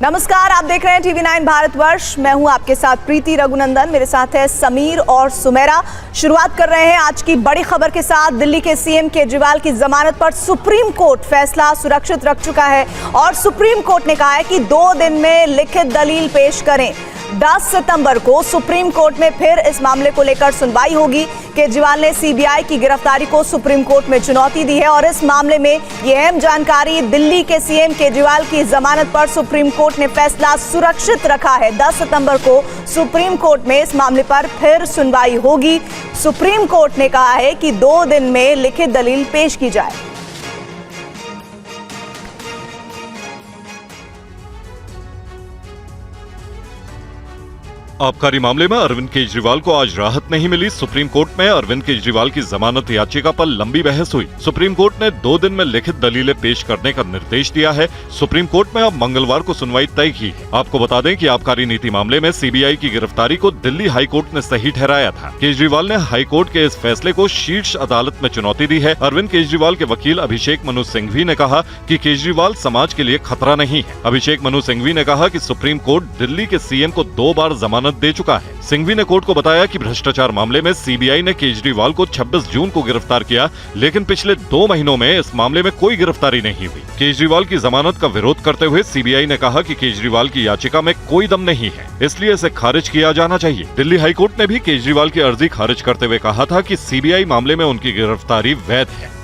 नमस्कार, आप देख रहे हैं टीवी 9 भारतवर्ष। मैं हूं आपके साथ प्रीति रघुनंदन, मेरे साथ है समीर और सुमेरा। शुरुआत कर रहे हैं आज की बड़ी खबर के साथ। दिल्ली के सीएम केजरीवाल की जमानत पर सुप्रीम कोर्ट फैसला सुरक्षित रख चुका है और सुप्रीम कोर्ट ने कहा है कि 2 दिन में लिखित दलील पेश करें। 10 सितंबर को सुप्रीम कोर्ट में फिर इस मामले को लेकर सुनवाई होगी। केजरीवाल ने सीबीआई की गिरफ्तारी को सुप्रीम कोर्ट में चुनौती दी है और इस मामले में यह अहम जानकारी, दिल्ली के सीएम केजरीवाल की जमानत पर सुप्रीम कोर्ट ने फैसला सुरक्षित रखा है। 10 सितंबर को सुप्रीम कोर्ट में इस मामले पर फिर सुनवाई होगी। सुप्रीम कोर्ट ने कहा है कि 2 दिन में लिखित दलील पेश की जाए। आबकारी मामले में अरविंद केजरीवाल को आज राहत नहीं मिली। सुप्रीम कोर्ट में अरविंद केजरीवाल की जमानत याचिका पर लंबी बहस हुई। सुप्रीम कोर्ट ने 2 दिन में लिखित दलीलें पेश करने का निर्देश दिया है। सुप्रीम कोर्ट में अब मंगलवार को सुनवाई तय की है। आपको बता दें कि आबकारी नीति मामले में सीबीआई की गिरफ्तारी को दिल्ली हाई कोर्ट ने सही ठहराया था। केजरीवाल ने हाई कोर्ट के इस फैसले को शीर्ष अदालत में चुनौती दी है। अरविंद केजरीवाल के वकील अभिषेक मनु सिंघवी ने कहा कि केजरीवाल समाज के लिए खतरा नहीं है। अभिषेक मनु सिंघवी ने कहा कि सुप्रीम कोर्ट दिल्ली के सीएम को 2 बार जमानत दे चुका है। सिंघवी ने कोर्ट को बताया कि भ्रष्टाचार मामले में सीबीआई ने केजरीवाल को 26 जून को गिरफ्तार किया, लेकिन पिछले 2 महीनों में इस मामले में कोई गिरफ्तारी नहीं हुई। केजरीवाल की जमानत का विरोध करते हुए सीबीआई ने कहा कि केजरीवाल की याचिका में कोई दम नहीं है, इसलिए इसे खारिज किया जाना चाहिए। दिल्ली हाईकोर्ट ने भी केजरीवाल की अर्जी खारिज करते हुए कहा था कि सीबीआई मामले में उनकी गिरफ्तारी वैध है।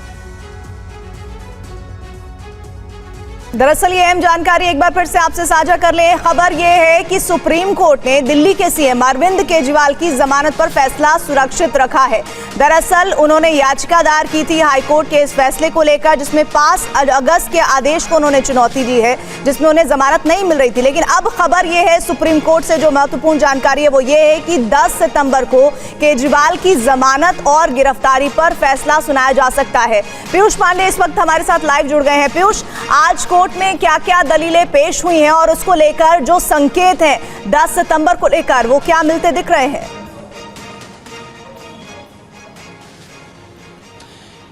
दरअसल ये अहम जानकारी एक बार फिर से आपसे साझा कर लें। खबर ये है कि सुप्रीम कोर्ट ने दिल्ली के सीएम अरविंद केजरीवाल की जमानत पर फैसला सुरक्षित रखा है। दरअसल उन्होंने याचिका दायर की थी हाईकोर्ट के इस फैसले को लेकर, जिसमें 5 अगस्त के आदेश को उन्होंने चुनौती दी है, जिसमें उन्हें जमानत नहीं मिल रही थी। लेकिन अब खबर ये है सुप्रीम कोर्ट से जो महत्वपूर्ण जानकारी है वो ये है कि 10 सितंबर को केजरीवाल की जमानत और गिरफ्तारी पर फैसला सुनाया जा सकता है। पीयूष पांडे इस वक्त हमारे साथ लाइव जुड़ गए हैं। पीयूष, आज कोर्ट में क्या क्या दलीलें पेश हुई हैं और उसको लेकर जो संकेत हैं 10 सितंबर को लेकर वो क्या मिलते दिख रहे हैं?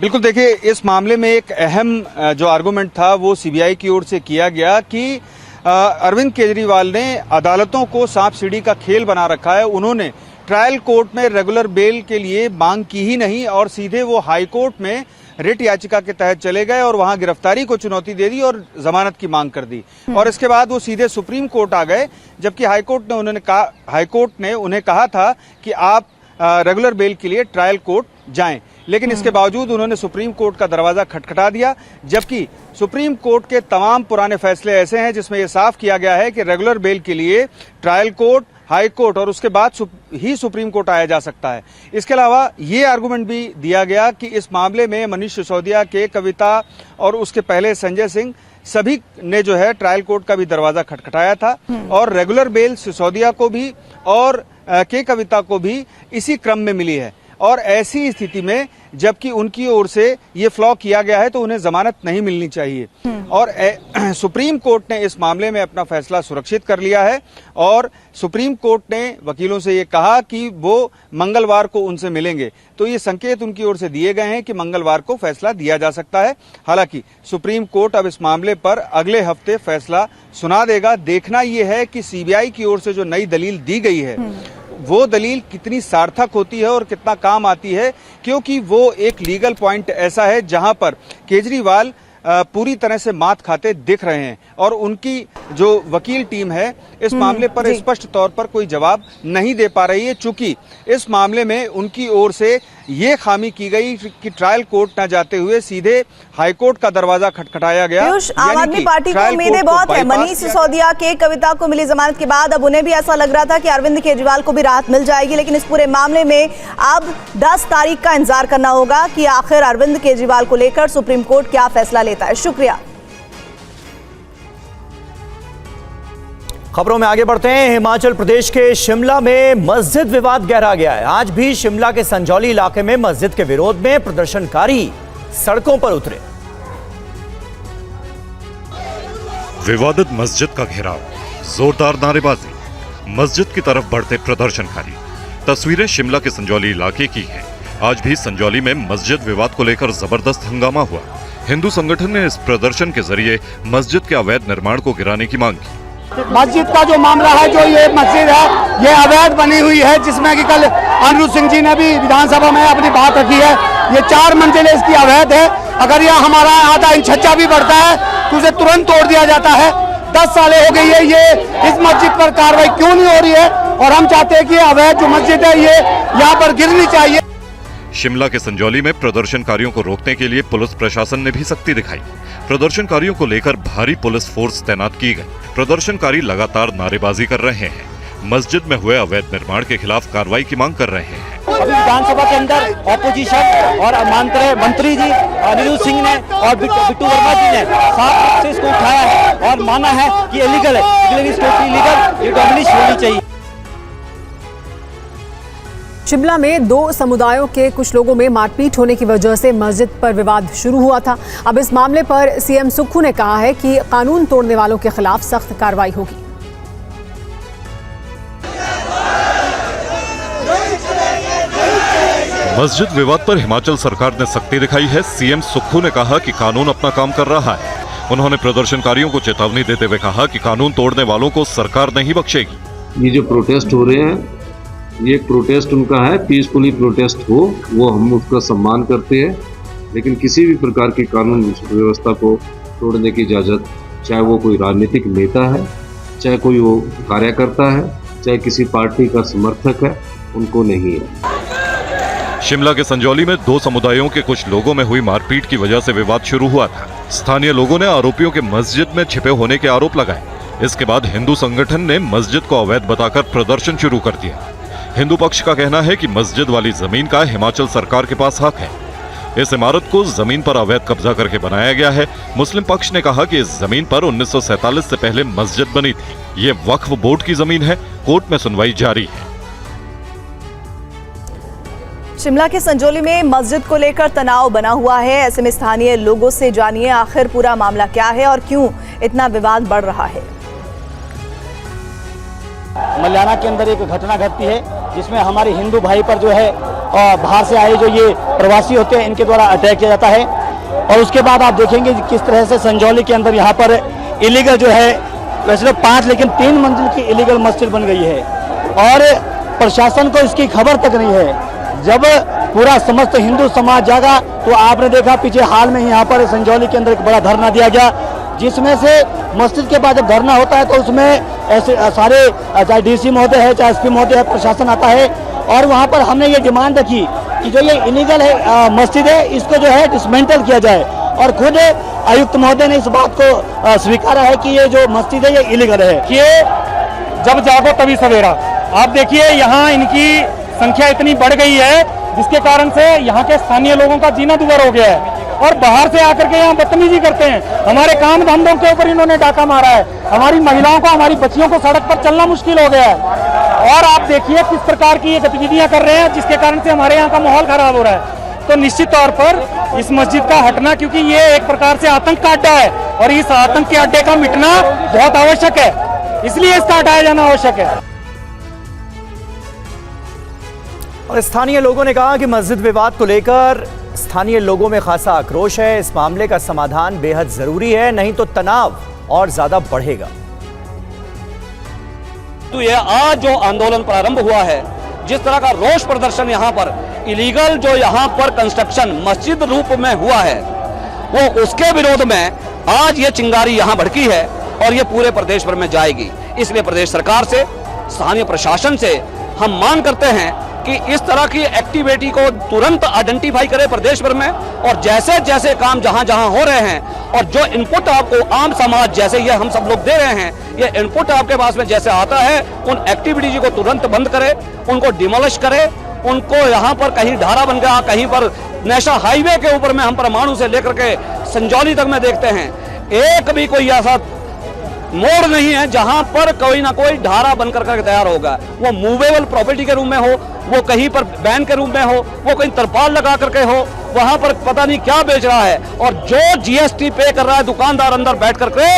बिल्कुल, देखिए, इस मामले में एक अहम जो आर्गुमेंट था वो सीबीआई की ओर से किया गया कि अरविंद केजरीवाल ने अदालतों को सांप सीढ़ी का खेल बना रखा है। उन्होंने ट्रायल कोर्ट में रेगुलर बेल के लिए मांग की ही नहीं और सीधे वो हाई कोर्ट में रिट याचिका के तहत चले गए और वहां गिरफ्तारी को चुनौती दे दी और जमानत की मांग कर दी। और इसके बाद वो सीधे सुप्रीम कोर्ट आ गए, जबकि हाईकोर्ट ने उन्हें कहा था कि आप रेगुलर बेल के लिए ट्रायल कोर्ट जाएं। लेकिन इसके बावजूद उन्होंने सुप्रीम कोर्ट का दरवाजा खटखटा दिया, जबकि सुप्रीम कोर्ट के तमाम पुराने फैसले ऐसे हैं जिसमें यह साफ किया गया है कि रेगुलर बेल के लिए ट्रायल कोर्ट, हाई कोर्ट और उसके बाद ही सुप्रीम कोर्ट आया जा सकता है। इसके अलावा ये आर्गुमेंट भी दिया गया कि इस मामले में मनीष सिसोदिया के, कविता और उसके पहले संजय सिंह, सभी ने जो है ट्रायल कोर्ट का भी दरवाजा खटखटाया था और रेगुलर बेल सिसोदिया को भी और के कविता को भी इसी क्रम में मिली है। और ऐसी स्थिति में जबकि उनकी ओर से ये फ्लॉ किया गया है तो उन्हें जमानत नहीं मिलनी चाहिए। और सुप्रीम कोर्ट ने इस मामले में अपना फैसला सुरक्षित कर लिया है और सुप्रीम कोर्ट ने वकीलों से ये कहा कि वो मंगलवार को उनसे मिलेंगे। तो ये संकेत उनकी ओर से दिए गए हैं कि मंगलवार को फैसला दिया जा सकता है। हालांकि सुप्रीम कोर्ट अब इस मामले पर अगले हफ्ते फैसला सुना देगा। देखना यह है कि सीबीआई की ओर से जो नई दलील दी गई है वो दलील कितनी सार्थक होती है और कितना काम आती है, क्योंकि वो एक लीगल पॉइंट ऐसा है जहां पर केजरीवाल पूरी तरह से मात खाते दिख रहे हैं और उनकी जो वकील टीम है इस मामले पर स्पष्ट तौर पर कोई जवाब नहीं दे पा रही है, चूंकि इस मामले में उनकी ओर से ये खामी की गई कि ट्रायल कोर्ट न जाते हुए सीधे हाईकोर्ट का दरवाजा खटखटाया गया। आम आदमी पार्टी को उम्मीदें बहुत है। मनीष सिसोदिया के, कविता को मिली जमानत के बाद अब उन्हें भी ऐसा लग रहा था कि अरविंद केजरीवाल को भी राहत मिल जाएगी, लेकिन इस पूरे मामले में अब 10 तारीख का इंतजार करना होगा कि आखिर अरविंद केजरीवाल को लेकर सुप्रीम कोर्ट क्या फैसला लेता है। शुक्रिया। खबरों में आगे बढ़ते हैं। हिमाचल प्रदेश के शिमला में मस्जिद विवाद गहरा गया है। आज भी शिमला के संजौली इलाके में मस्जिद के विरोध में प्रदर्शनकारी सड़कों पर उतरे। विवादित मस्जिद का घेराव, जोरदार नारेबाजी, मस्जिद की तरफ बढ़ते प्रदर्शनकारी। तस्वीरें शिमला के संजौली इलाके की हैं। आज भी संजौली में मस्जिद विवाद को लेकर जबरदस्त हंगामा हुआ। हिंदू संगठन ने इस प्रदर्शन के जरिए मस्जिद के अवैध निर्माण को गिराने की मांग की। मस्जिद का जो मामला है, जो ये मस्जिद है ये अवैध बनी हुई है, जिसमें कि कल अनिरुद्ध सिंह जी ने भी विधानसभा में अपनी बात रखी है। ये 4 मंजिलें इसकी अवैध है। अगर यह हमारा आधा इंच छज्जा भी बढ़ता है तो उसे तुरंत तोड़ दिया जाता है। 10 सालें हो गई है, ये इस मस्जिद पर कार्रवाई क्यों नहीं हो रही है? और हम चाहते हैं कि अवैध जो मस्जिद है ये यहाँ पर गिरनी चाहिए। शिमला के संजौली में प्रदर्शनकारियों को रोकने के लिए पुलिस प्रशासन ने भी सख्ती दिखाई। प्रदर्शनकारियों को लेकर भारी पुलिस फोर्स तैनात की गई। प्रदर्शनकारी लगातार नारेबाजी कर रहे हैं, मस्जिद में हुए अवैध निर्माण के खिलाफ कार्रवाई की मांग कर रहे हैं। अभी विधानसभा के अंदर ऑपोजिशन और मंत्री जी अनिरुद्ध सिंह ने और बिट्टू वर्मा जी ने साफ रूप से इसको उठाया है और माना है कि इलीगल है, लेकिन इसको इलीगल ये डॉमिनिश होनी चाहिए। शिमला में 2 समुदायों के कुछ लोगों में मारपीट होने की वजह से मस्जिद पर विवाद शुरू हुआ था। अब इस मामले पर सीएम सुक्खू ने कहा है कि कानून तोड़ने वालों के खिलाफ सख्त कार्रवाई होगी। मस्जिद विवाद पर हिमाचल सरकार ने सख्ती दिखाई है। सीएम सुक्खू ने कहा कि कानून अपना काम कर रहा है। उन्होंने प्रदर्शनकारियों को चेतावनी देते हुए कहा कि कानून तोड़ने वालों को सरकार नहीं बख्शेगी। ये जो प्रोटेस्ट हो रहे हैं, ये प्रोटेस्ट उनका है, पीसफुली प्रोटेस्ट हो, वो हम उसका सम्मान करते हैं, लेकिन किसी भी प्रकार की कानून व्यवस्था को तोड़ने की इजाज़त, चाहे वो कोई राजनीतिक नेता है, चाहे कोई वो कार्यकर्ता है, चाहे किसी पार्टी का समर्थक है, उनको नहीं है। शिमला के संजौली में 2 समुदायों के कुछ लोगों में हुई मारपीट की वजह से विवाद शुरू हुआ था। स्थानीय लोगों ने आरोपियों के मस्जिद में छिपे होने के आरोप लगाए। इसके बाद हिंदू संगठन ने मस्जिद को अवैध बताकर प्रदर्शन शुरू कर दिया। हिंदू पक्ष का कहना है कि मस्जिद वाली जमीन का हिमाचल सरकार के पास हक है। इस इमारत को जमीन पर अवैध कब्जा करके बनाया गया है। मुस्लिम पक्ष ने कहा कि इस जमीन पर 1947 से पहले मस्जिद बनी थी। ये वक्फ बोर्ड की जमीन है। कोर्ट में सुनवाई जारी है। शिमला के संजौली में मस्जिद को लेकर तनाव बना हुआ है। ऐसे में स्थानीय लोगों से जानिए आखिर पूरा मामला क्या है और क्यों इतना विवाद बढ़ रहा है। मल्याना के अंदर एक घटना घटती है जिसमें हमारे हिंदू भाई पर जो है बाहर से आए जो ये प्रवासी होते हैं इनके द्वारा अटैक किया जाता है। और उसके बाद आप देखेंगे किस तरह से संजौली के अंदर यहाँ पर इलीगल जो है, वैसे तो 5 लेकिन 3 मंजिल की इलीगल मस्जिद बन गई है और प्रशासन को इसकी खबर तक नहीं है। जब पूरा समस्त हिंदू समाज जागा तो आपने देखा पीछे हाल में यहाँ पर संजौली के अंदर एक बड़ा धरना दिया गया, जिसमें से मस्जिद के बाद जब धरना होता है तो उसमें ऐसे सारे चाहे डीसी महोदय है, चाहे एसपी महोदय है, प्रशासन आता है और वहाँ पर हमने ये डिमांड रखी कि जो ये इलीगल है मस्जिद है इसको जो है डिसमेंटल किया जाए। और खुद आयुक्त महोदय ने इस बात को स्वीकारा है कि ये जो मस्जिद है ये इलीगल है। ये जब जागो तभी सवेरा। आप देखिए यहाँ इनकी संख्या इतनी बढ़ गई है जिसके कारण से यहाँ के स्थानीय लोगों का जीना दुभर हो गया है और बाहर से आकर के यहाँ बदतमीजी करते हैं। हमारे काम धंधों के ऊपर इन्होंने डाका मारा है। हमारी महिलाओं को, हमारी बच्चियों को सड़क पर चलना मुश्किल हो गया है और आप देखिए किस प्रकार की ये गतिविधियां कर रहे हैं जिसके कारण से हमारे यहाँ का माहौल खराब हो रहा है। तो निश्चित तौर पर इस मस्जिद का हटना, क्योंकि ये एक प्रकार से आतंक का अड्डा है और इस आतंक के अड्डे का मिटना बहुत आवश्यक है, इसलिए इसका हटाया जाना आवश्यक है। और स्थानीय लोगों ने कहा कि मस्जिद विवाद को लेकर स्थानीय लोगों में खासा आक्रोश है। इस मामले का समाधान बेहद जरूरी है, नहीं तो तनाव और ज्यादा बढ़ेगा। तो ये आज जो आंदोलन प्रारंभ हुआ है, जिस तरह का रोष प्रदर्शन यहाँ पर इलीगल जो यहाँ पर कंस्ट्रक्शन मस्जिद रूप में हुआ है, वो उसके विरोध में आज ये चिंगारी यहाँ भड़की है और ये पूरे प्रदेश भर में जाएगी। इसलिए प्रदेश सरकार से, स्थानीय प्रशासन से हम मांग करते हैं कि इस तरह की एक्टिविटी को तुरंत आइडेंटिफाई करे प्रदेश भर में और जैसे जैसे काम जहां जहां हो रहे हैं और जो इनपुट आपको आम समाज जैसे ये हम सब लोग दे रहे हैं, ये इनपुट आपके पास में जैसे आता है उन एक्टिविटीज को तुरंत बंद करे, उनको डिमोलिश करे। उनको यहाँ पर कहीं ढारा बन गया, कहीं पर नेशनल हाईवे के ऊपर में हम परमाणु से लेकर के संजौली तक में देखते हैं, एक भी कोई ऐसा मोड़ नहीं है जहां पर कोई ना कोई ढारा बनकर कर तैयार होगा। वो मूवेबल प्रॉपर्टी के रूप में हो, वो कहीं पर बैन के रूप में हो, वो कहीं तरपाल लगा करके हो, वहां पर पता नहीं क्या बेच रहा है और जो जीएसटी पे कर रहा है दुकानदार अंदर बैठ करके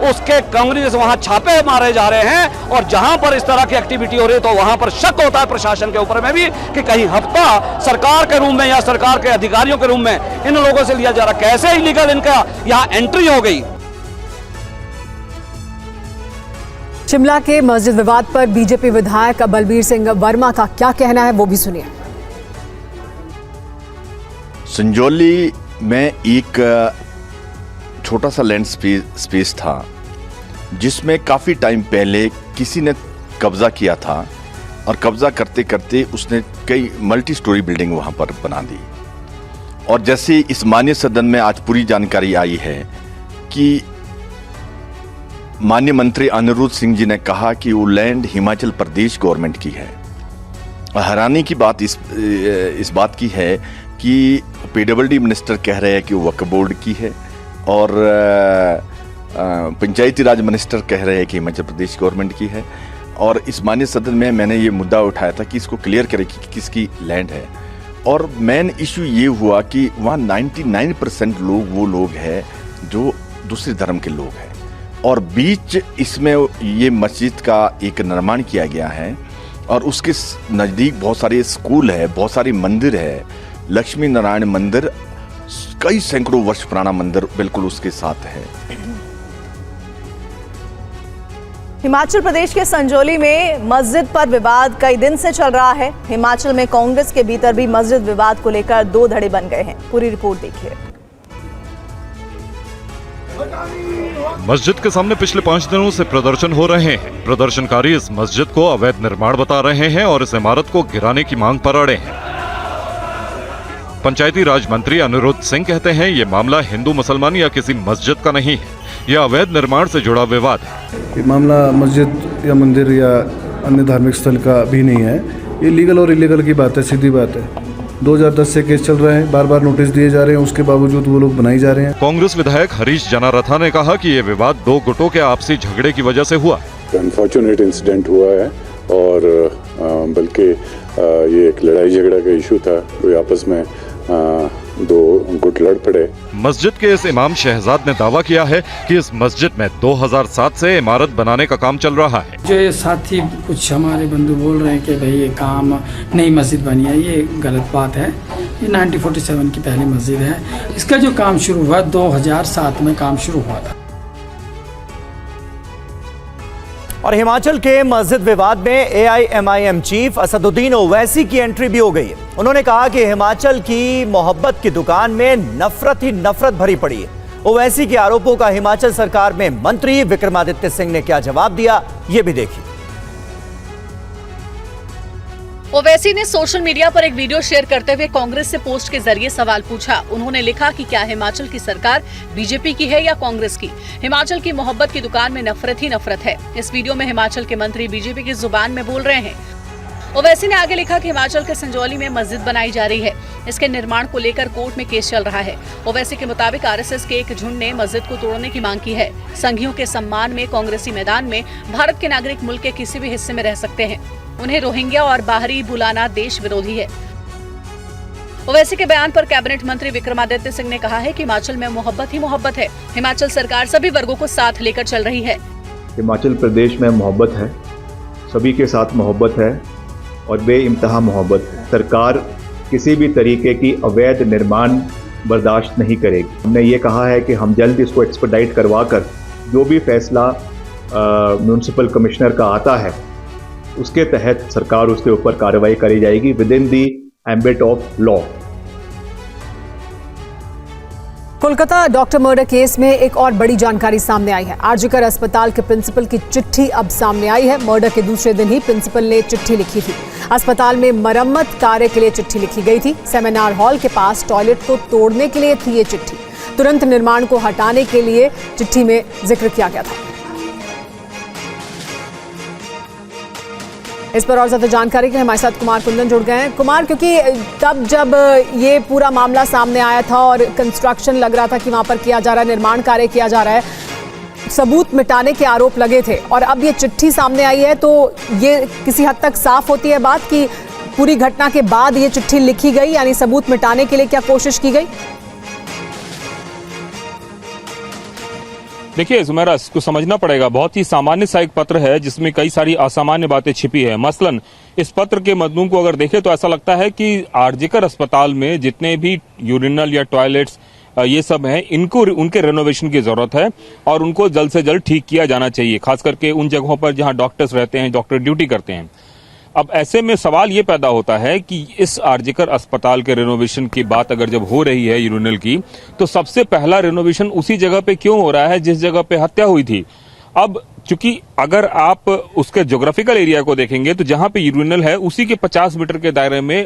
उसके कंगनी से वहां छापे मारे जा रहे हैं। और जहां पर इस तरह की एक्टिविटी हो रही है तो वहां पर शक होता है प्रशासन के ऊपर में भी कि कहीं हफ्ता सरकार के रूप में या सरकार के अधिकारियों के रूप में इन लोगों से लिया जा रहा। कैसे इलीगल इनका यहाँ एंट्री हो गई। शिमला के मस्जिद विवाद पर बीजेपी विधायक बलबीर सिंह वर्मा का क्या कहना है वो भी सुनिए। संजौली में एक छोटा सा लैंड स्पेस था जिसमें काफ़ी टाइम पहले किसी ने कब्जा किया था और कब्जा करते करते उसने कई मल्टी स्टोरी बिल्डिंग वहाँ पर बना दी। और जैसे इस माननीय सदन में आज पूरी जानकारी आई है कि माननीय मंत्री अनिरुद्ध सिंह जी ने कहा कि वो लैंड हिमाचल प्रदेश गवर्नमेंट की है। हैरानी की बात इस बात की है कि पीडब्ल्यूडी मिनिस्टर कह रहे हैं कि वो वक्फ बोर्ड की है और पंचायती राज मिनिस्टर कह रहे हैं कि हिमाचल प्रदेश गवर्नमेंट की है। और इस माननीय सदन में मैंने ये मुद्दा उठाया था कि इसको क्लियर करें कि किसकी लैंड है। और मेन इशू ये हुआ कि वहाँ 99% लोग वो लोग हैं जो दूसरे धर्म के लोग हैं और बीच इसमें ये मस्जिद का एक निर्माण किया गया है और उसके नज़दीक बहुत सारे स्कूल है, बहुत सारे मंदिर है। लक्ष्मी नारायण मंदिर कई सैकड़ों वर्ष पुराना मंदिर बिल्कुल उसके साथ है। हिमाचल प्रदेश के संजौली में मस्जिद पर विवाद कई दिन से चल रहा है। हिमाचल में कांग्रेस के भीतर भी मस्जिद विवाद को लेकर दो धड़े बन गए हैं। पूरी रिपोर्ट देखिए। मस्जिद के सामने पिछले 5 दिनों से प्रदर्शन हो रहे हैं। प्रदर्शनकारी इस मस्जिद को अवैध निर्माण बता रहे हैं और इस इमारत को गिराने की मांग पर अड़े हैं। पंचायती राज मंत्री अनिरुद्ध सिंह कहते हैं ये मामला हिंदू मुसलमान या किसी मस्जिद का नहीं है, यह अवैध निर्माण से जुड़ा विवाद है। ये मामला मस्जिद या मंदिर या अन्य धार्मिक स्थल का भी नहीं है, ये लीगल और इलीगल की बात है, सीधी बात है। 2010 से केस चल रहे हैं, बार बार नोटिस दिए जा रहे हैं, उसके बावजूद वो लोग बनाई जा रहे हैं। कांग्रेस विधायक हरीश जनारथा ने कहा कि ये विवाद दो गुटों के आपसी झगड़े की वजह से हुआ। अनफॉर्चुनेट इंसिडेंट हुआ है और बल्कि ये एक लड़ाई झगड़ा का इशू था, कोई आपस में दो गुट लड़ पड़े। मस्जिद के इस इमाम शहजाद ने दावा किया है कि इस मस्जिद में 2007 से इमारत बनाने का काम चल रहा है। जो ये साथी कुछ हमारे बंधु बोल रहे हैं कि भाई ये काम नई मस्जिद बनी है, ये गलत बात है। ये 1947 की पहली मस्जिद है। इसका जो काम शुरू हुआ 2007 में काम शुरू हुआ था। और हिमाचल के मस्जिद विवाद में AIMIM चीफ असदुद्दीन ओवैसी की एंट्री भी हो गई है। उन्होंने कहा कि हिमाचल की मोहब्बत की दुकान में नफरत ही नफरत भरी पड़ी है। ओवैसी के आरोपों का हिमाचल सरकार में मंत्री विक्रमादित्य सिंह ने क्या जवाब दिया, ये भी देखिए। ओवैसी ने सोशल मीडिया पर एक वीडियो शेयर करते हुए कांग्रेस से पोस्ट के जरिए सवाल पूछा। उन्होंने लिखा कि क्या हिमाचल की सरकार बीजेपी की है या कांग्रेस की? हिमाचल की मोहब्बत की दुकान में नफरत ही नफरत है। इस वीडियो में हिमाचल के मंत्री बीजेपी की जुबान में बोल रहे हैं। ओवैसी ने आगे लिखा कि हिमाचल के संजौली में मस्जिद बनाई जा रही है, इसके निर्माण को लेकर कोर्ट में केस चल रहा है। ओवैसी के मुताबिक RSS के एक झुंड ने मस्जिद को तोड़ने की मांग की है। संघियों के सम्मान में कांग्रेसी मैदान में भारत के नागरिक मुल्क के किसी भी हिस्से में रह सकते हैं। उन्हें रोहिंग्या और बाहरी बुलाना देश विरोधी है। ओवैसी के बयान पर कैबिनेट मंत्री विक्रमादित्य सिंह ने कहा है कि हिमाचल में मोहब्बत ही मोहब्बत है। हिमाचल सरकार सभी वर्गों को साथ लेकर चल रही है। हिमाचल प्रदेश में मोहब्बत है, सभी के साथ मोहब्बत है और बेइंतहा मोहब्बत है। सरकार किसी भी तरीके की अवैध निर्माण बर्दाश्त नहीं करेगी। हमने ये कहा है कि हम जल्द इसको एक्सपेडाइट करवाकर जो भी फैसला म्यूनिसिपल कमिश्नर का आता है उसके तहत सरकार उसके ऊपर कार्रवाई करी जाएगी with in the ambit of law. Kolkata doctor murder case में एक और बड़ी जानकारी सामने आई है। आरजीकर अस्पताल के प्रिंसिपल की चिट्ठी अब सामने आई है। मर्डर के दूसरे दिन ही प्रिंसिपल ने चिट्ठी लिखी थी। अस्पताल में मरम्मत कार्य के लिए चिट्ठी लिखी गई थी। सेमिनार हॉल के पास टॉयलेट को तोड़ने के लिए थी ये चिट्ठी। तुरंत निर्माण को हटाने के लिए चिट्ठी में जिक्र किया गया था। इस पर और ज्यादा जानकारी के लिए हमारे साथ कुमार कुंदन जुड़ गए हैं। कुमार, क्योंकि तब जब ये पूरा मामला सामने आया था और कंस्ट्रक्शन लग रहा था कि वहां पर किया जा रहा है, निर्माण कार्य किया जा रहा है, सबूत मिटाने के आरोप लगे थे और अब ये चिट्ठी सामने आई है, तो ये किसी हद तक साफ होती है बात कि पूरी घटना के बाद ये चिट्ठी लिखी गई, यानी सबूत मिटाने के लिए क्या कोशिश की गई? देखिए जुमेरा, इसको समझना पड़ेगा। बहुत ही सामान्य सा एक पत्र है जिसमें कई सारी असामान्य बातें छिपी है। मसलन इस पत्र के मजमून को अगर देखें तो ऐसा लगता है कि आरजीकर अस्पताल में जितने भी यूरिनल या टॉयलेट्स ये सब हैं, इनको उनके रेनोवेशन की ज़रूरत है और उनको जल्द से जल्द ठीक किया जाना चाहिए, खास करके उन जगहों पर जहां डॉक्टर्स रहते हैं, डॉक्टर ड्यूटी करते हैं। अब ऐसे में सवाल ये पैदा होता है कि इस आरजीकर अस्पताल के रेनोवेशन की बात अगर जब हो रही है यूरिनल की, तो सबसे पहला रेनोवेशन उसी जगह पे क्यों हो रहा है जिस जगह पे हत्या हुई थी। अब चूंकि अगर आप उसके ज्योग्राफिकल एरिया को देखेंगे तो जहां पे यूरिनल है उसी के 50 मीटर के दायरे में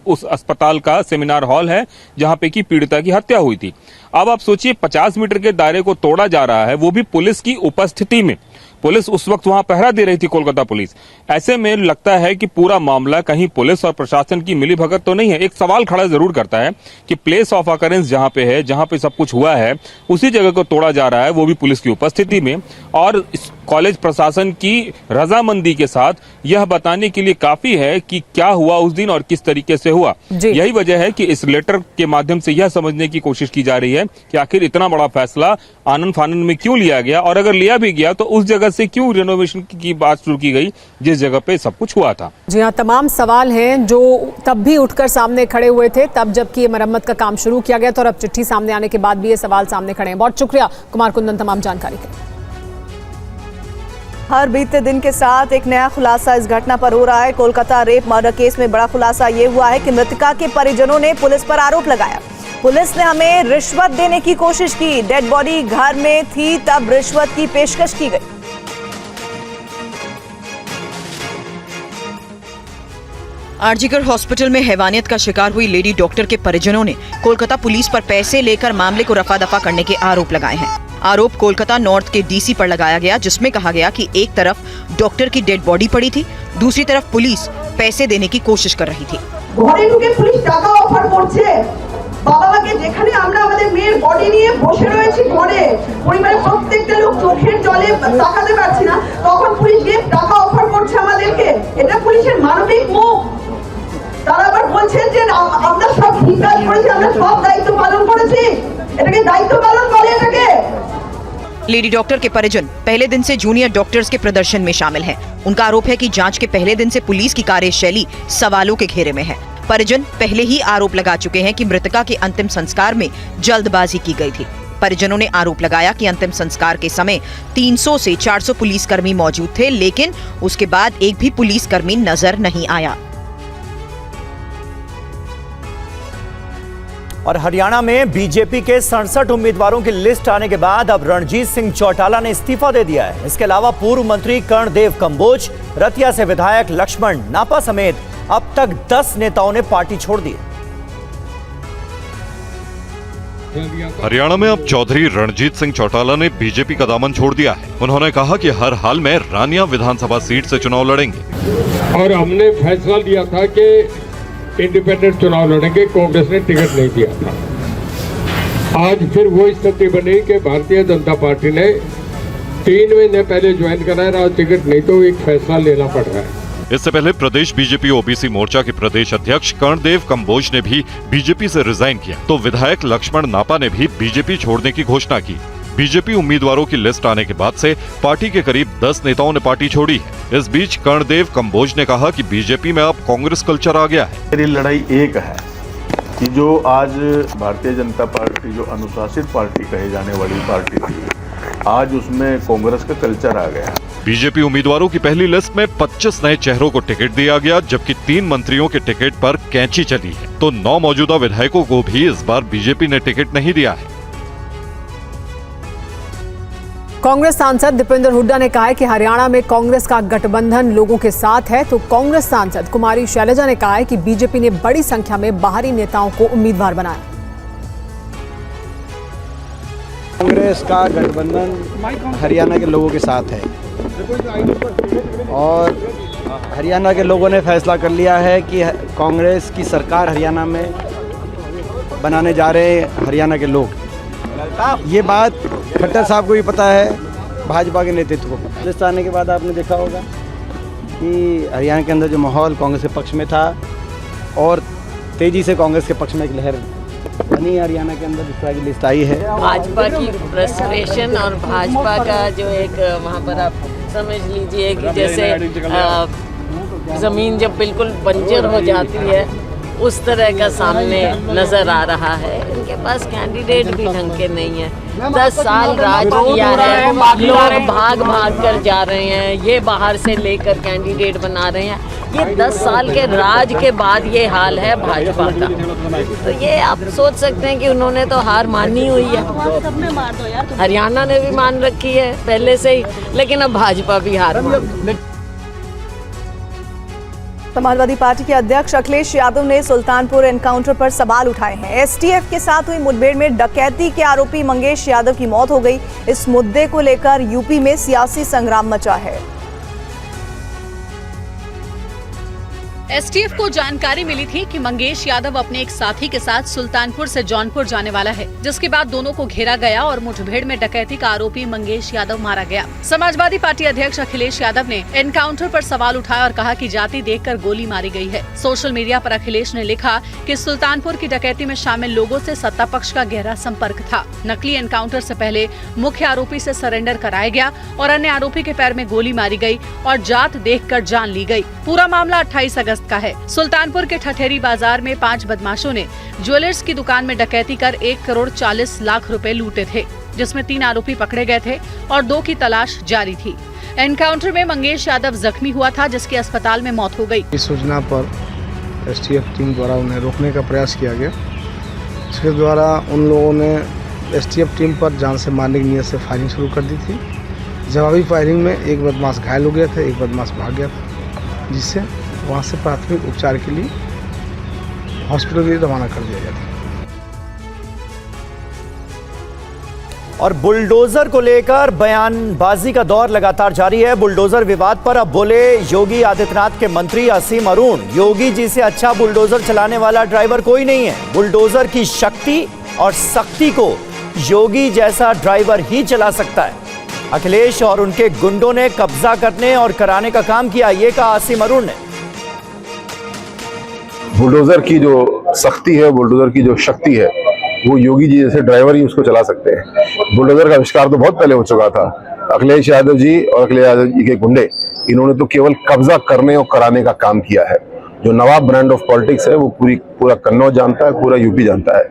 उस अस्पताल का सेमिनार हॉल है जहां पे कि पीड़िता की हत्या हुई थी। अब आप सोचिए 50 मीटर के दायरे को तोड़ा जा रहा है, वो भी पुलिस की उपस्थिति में। पुलिस उस वक्त वहां पहरा दे रही थी, कोलकाता पुलिस। ऐसे में लगता है कि पूरा मामला कहीं पुलिस और प्रशासन की मिलीभगत तो नहीं है। एक सवाल खड़ा जरूर करता है कि प्लेस ऑफ अकरेंस जहां पे है, जहां पे सब कुछ हुआ है, उसी जगह को तोड़ा जा रहा है, वो भी पुलिस की उपस्थिति में और कॉलेज प्रशासन की रजामंदी के साथ। यह बताने के लिए काफी है कि क्या हुआ उस दिन और किस तरीके से हुआ। यही वजह है कि इस लेटर के माध्यम से यह समझने की कोशिश की जा रही है कि आखिर इतना बड़ा फैसला आनन फानन में क्यों लिया गया, और अगर लिया भी गया तो उस जगह से क्यों रेनोवेशन की बात शुरू की गई जिस जगह पे सब कुछ हुआ था। जी हाँ, तमाम सवाल हैं जो तब भी उठकर सामने खड़े हुए थे, तब जबकि ये मरम्मत का काम शुरू किया गया था, और अब चिट्ठी सामने आने के बाद भी ये सवाल सामने खड़े हैं। बहुत शुक्रिया कुमार कुंदन तमाम जानकारी के। हर बीते दिन के साथ एक नया खुलासा इस घटना पर हो रहा है। कोलकाता रेप मर्डर केस में बड़ा खुलासा ये हुआ है कि मृतका के परिजनों ने पुलिस पर आरोप लगाया, पुलिस ने हमें रिश्वत देने की कोशिश की, डेड बॉडी घर में थी तब रिश्वत की पेशकश की गई। आरजीकर हॉस्पिटल में हैवानियत का शिकार हुई लेडी डॉक्टर के परिजनों ने कोलकाता पुलिस पर पैसे लेकर मामले को रफा दफा करने के आरोप लगाए हैं। आरोप कोलकाता नॉर्थ के डीसी पर लगाया गया, जिसमें कहा गया कि एक तरफ डॉक्टर की डेड बॉडी पड़ी थी, दूसरी तरफ पुलिस पैसे देने की कोशिश कर रही थी। ঘরে ঢুকে পুলিশ টাকা অফার করছে, বাবা মাকে যেখানে আমরা আমাদের মেয়ের বডি নিয়ে বসে রয়েছি ঘরে, পরিবারের প্রত্যেকটা লোক চোখের জলে তাকাতে পারছি না, তখন পুলিশ গিয়ে টাকা অফার করছে আমাদেরকে। এটা পুলিশের মানবিক মুখ। তারা আবার বলছেন যে আমরা সব ঠিক কাজ করেছি, আমরা সব দায়িত্ব পালন করেছি। এটাকে দায়িত্ব পালন বলে এটাকে। लेडी डॉक्टर के परिजन पहले दिन से जूनियर डॉक्टर्स के प्रदर्शन में शामिल हैं। उनका आरोप है कि जांच के पहले दिन से पुलिस की कार्यशैली सवालों के घेरे में है। परिजन पहले ही आरोप लगा चुके हैं कि मृतका के अंतिम संस्कार में जल्दबाजी की गई थी। परिजनों ने आरोप लगाया कि अंतिम संस्कार के समय 300 से 400 पुलिसकर्मी मौजूद थे, लेकिन उसके बाद एक भी पुलिसकर्मी नजर नहीं आया। और हरियाणा में बीजेपी के 67 उम्मीदवारों की लिस्ट आने के बाद अब रणजीत सिंह चौटाला ने इस्तीफा दे दिया है। इसके अलावा पूर्व मंत्री कर्णदेव कंबोज, रतिया से विधायक लक्ष्मण नापा समेत अब तक 10 नेताओं ने पार्टी छोड़ दी। हरियाणा में अब चौधरी रणजीत सिंह चौटाला ने बीजेपी का दामन छोड़ दिया है। उन्होंने कहा कि हर हाल में रानिया विधानसभा सीट से चुनाव लड़ेंगे और हमने फैसला लिया था कि इंडिपेंडेंट चुनाव लड़ेंगे, कांग्रेस ने टिकट नहीं दिया था। आज फिर वो स्थिति बनी कि भारतीय जनता पार्टी ने 3 महीने पहले ज्वाइन कराया, आज टिकट नहीं तो एक फैसला लेना पड़ रहा है। इससे पहले प्रदेश बीजेपी ओबीसी मोर्चा के प्रदेश अध्यक्ष कर्णदेव कंबोज ने भी बीजेपी से रिजाइन किया, तो विधायक लक्ष्मण नापा ने भी बीजेपी छोड़ने की घोषणा की। बीजेपी उम्मीदवारों की लिस्ट आने के बाद से पार्टी के करीब 10 नेताओं ने पार्टी छोड़ी है। इस बीच कर्णदेव कंबोज ने कहा कि बीजेपी में अब कांग्रेस कल्चर आ गया है। मेरी लड़ाई एक है कि जो आज भारतीय जनता पार्टी जो अनुशासित पार्टी कही जाने वाली पार्टी थी, आज उसमें कांग्रेस का कल्चर आ गया। बीजेपी उम्मीदवारों की पहली लिस्ट में 25 नए चेहरों को टिकट दिया गया, जबकि 3 मंत्रियों के टिकट पर कैंची चली है, तो 9 मौजूदा विधायकों को भी इस बार बीजेपी ने टिकट नहीं दिया है। कांग्रेस सांसद दीपेंद्र हुड्डा ने कहा है कि हरियाणा में कांग्रेस का गठबंधन लोगों के साथ है, तो कांग्रेस सांसद कुमारी शैलजा ने कहा है कि बीजेपी ने बड़ी संख्या में बाहरी नेताओं को उम्मीदवार बनाया। कांग्रेस का गठबंधन हरियाणा के लोगों के साथ है और हरियाणा के लोगों ने फैसला कर लिया है कि कांग्रेस की सरकार हरियाणा में बनाने जा रहे हैं हरियाणा के लोग। ये बात खट्टर साहब को भी पता है, भाजपा के नेतृत्व को। लिस्ट आने के बाद आपने देखा होगा कि हरियाणा के अंदर जो माहौल कांग्रेस के पक्ष में था और तेजी से कांग्रेस के पक्ष में एक लहर बनी हरियाणा के अंदर, जिस तरह की लिस्ट आई है। भाजपा की फ्रस्ट्रेशन और भाजपा का जो एक वहाँ पर आप समझ लीजिए कि जैसे ज़मीन जब बिल्कुल बंजर हो जाती है उस तरह का सामने नजर आ रहा है। इनके पास कैंडिडेट भी ढंग के नहीं है। 10 साल राज किया है, लोग भाग भाग कर जा रहे हैं, ये बाहर से लेकर कैंडिडेट बना रहे हैं। ये 10 साल के राज के बाद ये हाल है भाजपा का। तो ये आप सोच सकते हैं कि उन्होंने तो हार मानी हुई है। हरियाणा ने भी मान रखी है पहले से ही, लेकिन अब भाजपा भी हार मान। समाजवादी पार्टी के अध्यक्ष अखिलेश यादव ने सुल्तानपुर एनकाउंटर पर सवाल उठाए हैं। एसटीएफ के साथ हुई मुठभेड़ में डकैती के आरोपी मंगेश यादव की मौत हो गई। इस मुद्दे को लेकर यूपी में सियासी संग्राम मचा है। एसटीएफ को जानकारी मिली थी कि मंगेश यादव अपने एक साथी के साथ सुल्तानपुर से जौनपुर जाने वाला है, जिसके बाद दोनों को घेरा गया और मुठभेड़ में डकैती का आरोपी मंगेश यादव मारा गया। समाजवादी पार्टी अध्यक्ष अखिलेश यादव ने एनकाउंटर पर सवाल उठाया और कहा कि जाति देखकर गोली मारी गई है। सोशल मीडिया पर अखिलेश ने लिखा कि सुल्तानपुर की डकैती में शामिल लोगों से सत्ता पक्ष का गहरा संपर्क था। नकली एनकाउंटर से पहले मुख्य आरोपी से सरेंडर कराया गया और अन्य आरोपी के पैर में गोली मारी गई और जात देखकर जान ली गई। पूरा मामला 28 अगस्त का है। सुल्तानपुर के ठठेरी बाजार में 5 बदमाशों ने ज्वेलर्स की दुकान में डकैती कर 1 करोड़ 40 लाख रुपए लूटे थे, जिसमें 3 आरोपी पकड़े गए थे और 2 की तलाश जारी थी। एनकाउंटर में मंगेश यादव जख्मी हुआ था, जिसकी अस्पताल में मौत हो गई। इस सूचना पर एसटीएफ टीम द्वारा उन्हें रोकने का प्रयास किया गया। इसके द्वारा उन लोगों ने एसटीएफ टीम पर जान से मारने की नीयत से फायरिंग शुरू कर दी थी। जवाबी फायरिंग में एक बदमाश घायल हो गया था, एक बदमाश भाग गया था, जिससे वहाँ से प्राथमिक उपचार के लिए हॉस्पिटल के लिए रवाना कर दिया गया था। और बुलडोजर को लेकर बयानबाजी का दौर लगातार जारी है। बुलडोजर विवाद पर अब बोले योगी आदित्यनाथ के मंत्री असीम अरुण। योगी जी से अच्छा बुलडोजर चलाने वाला ड्राइवर कोई नहीं है। बुलडोजर की शक्ति और सख्ती को योगी जैसा ड्राइवर ही चला सकता है। अखिलेश और उनके गुंडों ने कब्जा करने और कराने का काम किया, ये कहा असीम अरुण ने। बुलडोजर की जो सख्ती है, बुलडोजर की जो शक्ति है, वो योगी जी जैसे ड्राइवर ही उसको चला सकते हैं। बुलडोजर का आविष्कार तो बहुत पहले हो चुका था। अखिलेश यादव जी और अखिलेश यादव जी के गुंडे, इन्होंने तो केवल कब्जा करने और कराने का काम किया है। जो नवाब ब्रांड ऑफ पॉलिटिक्स है वो पूरा कन्नौज जानता है, पूरा यूपी जानता है।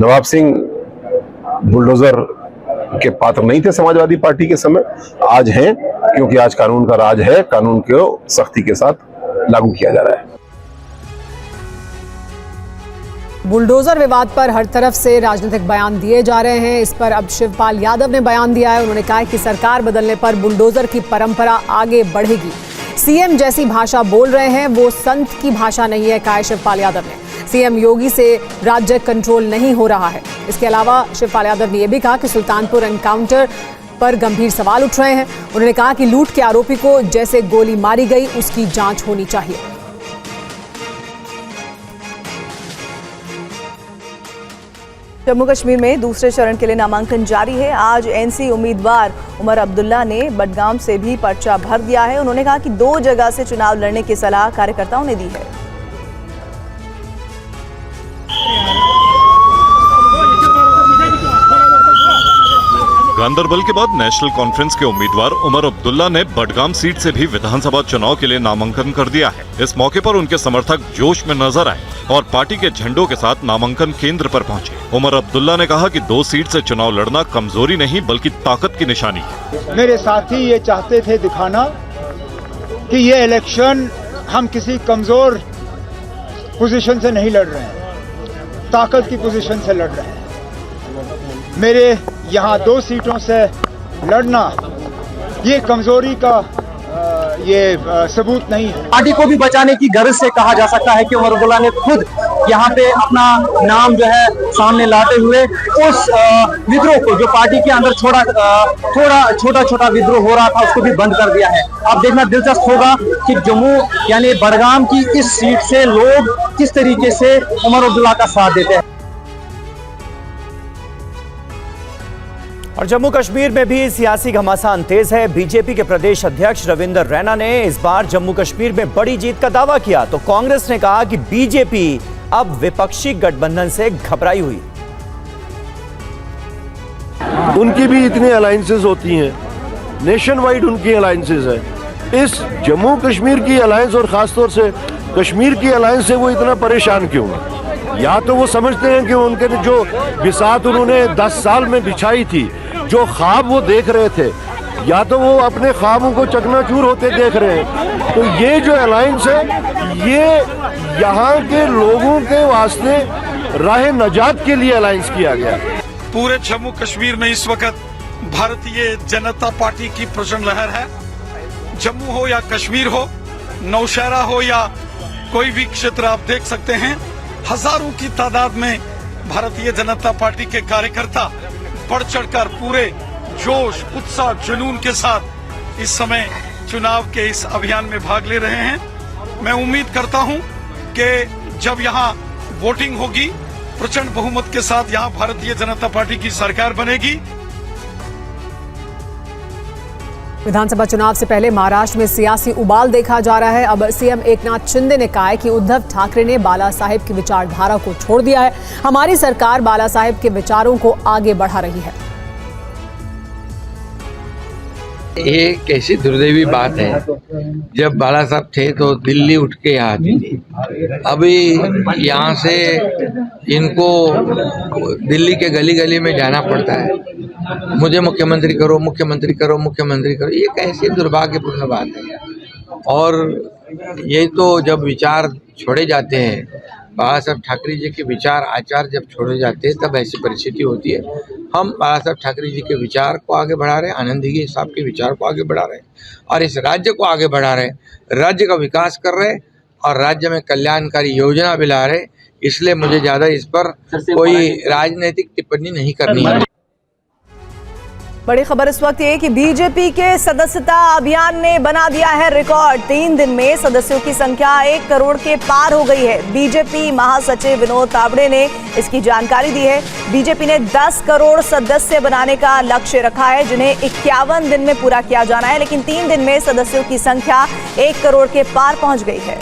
नवाब सिंह बुलडोजर के पात्र नहीं थे समाजवादी पार्टी के समय, आज हैं, क्योंकि आज कानून का राज है। कानून को सख्ती के साथ लागू किया जा रहा है। बुलडोजर विवाद पर हर तरफ से राजनीतिक बयान दिए जा रहे हैं। इस पर अब शिवपाल यादव ने बयान दिया है। उन्होंने कहा कि सरकार बदलने पर बुलडोजर की परंपरा आगे बढ़ेगी। सीएम जैसी भाषा बोल रहे हैं, वो संत की भाषा नहीं है, कहा शिवपाल यादव ने। सीएम योगी से राज्य कंट्रोल नहीं हो रहा है। इसके अलावा शिवपाल यादव ने यह भी कहा कि सुल्तानपुर एनकाउंटर पर गंभीर सवाल उठ रहे हैं। उन्होंने कहा कि लूट के आरोपी को जैसे गोली मारी गई, उसकी जांच होनी चाहिए। जम्मू कश्मीर में दूसरे चरण के लिए नामांकन जारी है। आज एनसी उम्मीदवार उमर अब्दुल्ला ने बडगाम से भी पर्चा भर दिया है। उन्होंने कहा कि 2 जगह से चुनाव लड़ने की सलाह कार्यकर्ताओं ने दी है। गांदरबल के बाद नेशनल कॉन्फ्रेंस के उम्मीदवार उमर अब्दुल्ला ने बडगाम सीट से भी विधानसभा चुनाव के लिए नामांकन कर दिया है। इस मौके पर उनके समर्थक जोश में नजर आए और पार्टी के झंडों के साथ नामांकन केंद्र पर पहुंचे। उमर अब्दुल्ला ने कहा कि 2 सीट से चुनाव लड़ना कमजोरी नहीं बल्कि ताकत की निशानी है। मेरे साथी ये चाहते थे दिखाना कि ये इलेक्शन हम किसी कमजोर पोजीशन से नहीं लड़ रहे हैं, ताकत की पोजीशन से लड़ रहे हैं। मेरे यहाँ 2 सीटों से लड़ना ये कमजोरी का सबूत नहीं है। पार्टी को भी बचाने की गर्ज से कहा जा सकता है कि उमर अब्दुल्ला ने खुद यहाँ पे अपना नाम जो है सामने लाते हुए उस विद्रोह को, जो पार्टी के अंदर छोटा छोटा विद्रोह हो रहा था, उसको भी बंद कर दिया है। अब देखना दिलचस्प होगा कि जम्मू यानी बडगाम की इस सीट से लोग किस तरीके से उमर अब्दुल्ला का साथ देते हैं। और जम्मू कश्मीर में भी सियासी घमासान तेज है। बीजेपी के प्रदेश अध्यक्ष रविंद्र रैना ने इस बार जम्मू कश्मीर में बड़ी जीत का दावा किया, तो कांग्रेस ने कहा कि बीजेपी अब विपक्षी गठबंधन से घबराई हुई। उनकी भी इतनी अलायंसेस होती हैं, नेशन वाइड उनकी अलायंसेस है। इस जम्मू कश्मीर की अलायंस और खासतौर से कश्मीर की अलायंस से वो इतना परेशान क्यों है? या तो वो समझते हैं कि उनके जो बिसात उन्होंने 10 साल में बिछाई थी, जो ख्वाब वो देख रहे थे, या तो वो अपने ख्वाबों को चकनाचूर होते देख रहे हैं। तो ये जो अलायंस है, ये यहाँ के लोगों के वास्ते राह नजात के लिए अलायंस किया गया। पूरे जम्मू कश्मीर में इस वक्त भारतीय जनता पार्टी की प्रचंड लहर है। जम्मू हो या कश्मीर हो, नौशहरा हो या कोई भी क्षेत्र, आप देख सकते हैं हजारों की तादाद में भारतीय जनता पार्टी के कार्यकर्ता बढ़ चढ़कर पूरे जोश, उत्साह, जुनून के साथ इस समय चुनाव के इस अभियान में भाग ले रहे हैं। मैं उम्मीद करता हूं कि जब यहां वोटिंग होगी, प्रचंड बहुमत के साथ यहां भारतीय जनता पार्टी की सरकार बनेगी। विधानसभा चुनाव से पहले महाराष्ट्र में सियासी उबाल देखा जा रहा है। अब सीएम एकनाथ शिंदे ने कहा है कि उद्धव ठाकरे ने बाला साहेब की विचारधारा को छोड़ दिया है। हमारी सरकार बाला साहेब के विचारों को आगे बढ़ा रही है। ये कैसी दुर्दैवी बात है, जब बाला साहब थे तो दिल्ली उठ के यहाँ आती थी। अभी यहाँ से इनको दिल्ली के गली गली में जाना पड़ता है, मुझे मुख्यमंत्री करो, मुख्यमंत्री करो, मुख्यमंत्री करो। ये कैसी दुर्भाग्यपूर्ण बात है। और ये तो जब विचार छोड़े जाते हैं, बाला साहब ठाकरे जी के विचार आचार जब छोड़े जाते हैं, तब ऐसी परिस्थिति होती है। हम बाला साहब ठाकरे जी के विचार को आगे बढ़ा रहे हैं, आनंद दिघे साहब के विचार को आगे बढ़ा रहे हैं और इस राज्य को आगे बढ़ा रहे हैं, राज्य का विकास कर रहे हैं और राज्य में कल्याणकारी योजना भी ला रहे हैं। इसलिए मुझे ज्यादा इस पर कोई राजनीतिक टिप्पणी नहीं करनी है। बड़ी खबर इस वक्त ये कि बीजेपी के सदस्यता अभियान ने बना दिया है रिकॉर्ड। 3 दिन में सदस्यों की संख्या 1 करोड़ के पार हो गई है। बीजेपी महासचिव विनोद तावड़े ने इसकी जानकारी दी है। बीजेपी ने 10 करोड़ सदस्य बनाने का लक्ष्य रखा है, जिन्हें 51 दिन में पूरा किया जाना है, लेकिन 3 दिन में सदस्यों की संख्या 1 करोड़ के पार पहुंच गई है।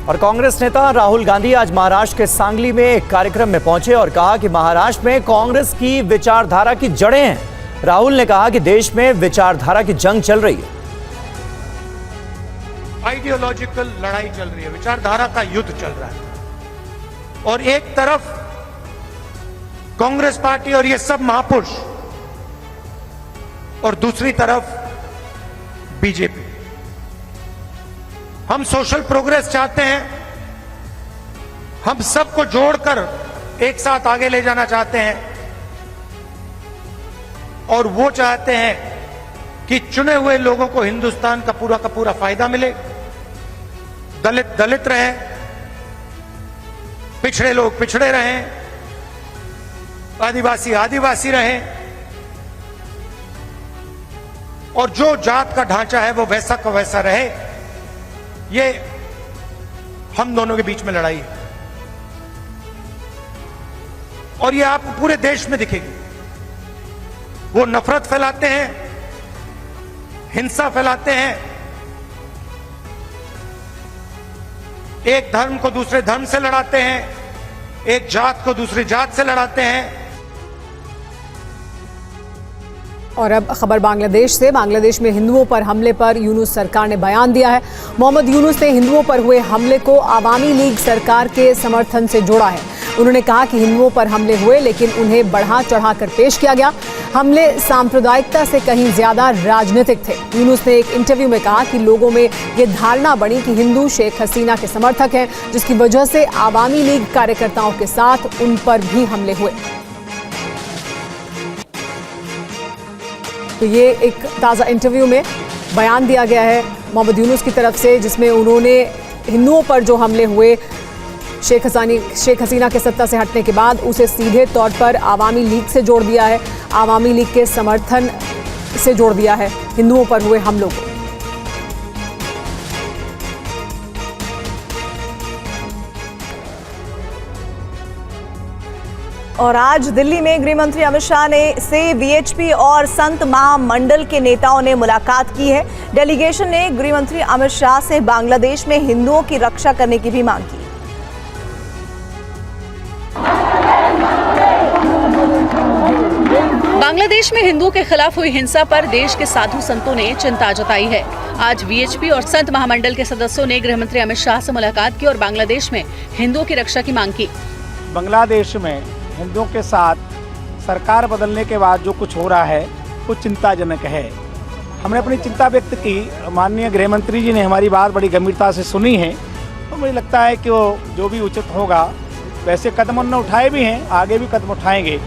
और कांग्रेस नेता राहुल गांधी आज महाराष्ट्र के सांगली में एक कार्यक्रम में पहुंचे और कहा कि महाराष्ट्र में कांग्रेस की विचारधारा की जड़ें हैं। राहुल ने कहा कि देश में विचारधारा की जंग चल रही है। आइडियोलॉजिकल लड़ाई चल रही है, विचारधारा का युद्ध चल रहा है। और एक तरफ कांग्रेस पार्टी और ये सब महापुरुष, और दूसरी तरफ बीजेपी। हम सोशल प्रोग्रेस चाहते हैं, हम सबको जोड़कर एक साथ आगे ले जाना चाहते हैं और वो चाहते हैं कि चुने हुए लोगों को हिंदुस्तान का पूरा फायदा मिले, दलित दलित रहें, पिछड़े लोग पिछड़े रहें, आदिवासी आदिवासी रहें और जो जात का ढांचा है वो वैसा का वैसा रहे। ये हम दोनों के बीच में लड़ाई है और ये आपको पूरे देश में दिखेगी। वो नफरत फैलाते हैं, हिंसा फैलाते हैं, एक धर्म को दूसरे धर्म से लड़ाते हैं, एक जात को दूसरी जात से लड़ाते हैं। और अब खबर बांग्लादेश से। बांग्लादेश में हिंदुओं पर हमले पर यूनुस सरकार ने बयान दिया है। मोहम्मद यूनुस ने हिंदुओं पर हुए हमले को आवामी लीग सरकार के समर्थन से जोड़ा है। उन्होंने कहा कि हिंदुओं पर हमले हुए, लेकिन उन्हें बढ़ा चढ़ा कर पेश किया गया। हमले सांप्रदायिकता से कहीं ज्यादा राजनीतिक थे। यूनुस ने एक इंटरव्यू में कहा कि लोगों में ये धारणा बनी कि हिंदू शेख हसीना के समर्थक हैं, जिसकी वजह से आवामी लीग कार्यकर्ताओं के साथ उन पर भी हमले हुए। तो ये एक ताज़ा इंटरव्यू में बयान दिया गया है मोहम्मद यूनुस की तरफ से, जिसमें उन्होंने हिंदुओं पर जो हमले हुए, शेख हसीना के सत्ता से हटने के बाद उसे सीधे तौर पर आवामी लीग से जोड़ दिया है, आवामी लीग के समर्थन से जोड़ दिया है हिंदुओं पर हुए हमलों को। और आज दिल्ली में गृह मंत्री अमित शाह से वीएचपी और संत महामंडल के नेताओं ने मुलाकात की है। डेलीगेशन ने गृह मंत्री अमित शाह से बांग्लादेश में हिंदुओं की रक्षा करने की भी मांग की। बांग्लादेश में हिंदुओं के खिलाफ हुई हिंसा पर देश के साधु संतों ने चिंता जताई है। आज वीएचपी और संत महामंडल के सदस्यों ने गृह मंत्री अमित शाह से मुलाकात की और बांग्लादेश में हिंदुओं की रक्षा की मांग की। बांग्लादेश में हिंदुओं के साथ सरकार बदलने के बाद जो कुछ हो रहा है वो चिंताजनक है। हमने अपनी चिंता व्यक्त की, माननीय गृह मंत्री जी ने हमारी बात बड़ी गंभीरता से सुनी है, तो मुझे लगता है कि वो जो भी उचित होगा, वैसे कदम उन्होंने उठाए भी हैं, आगे भी कदम उठाएंगे।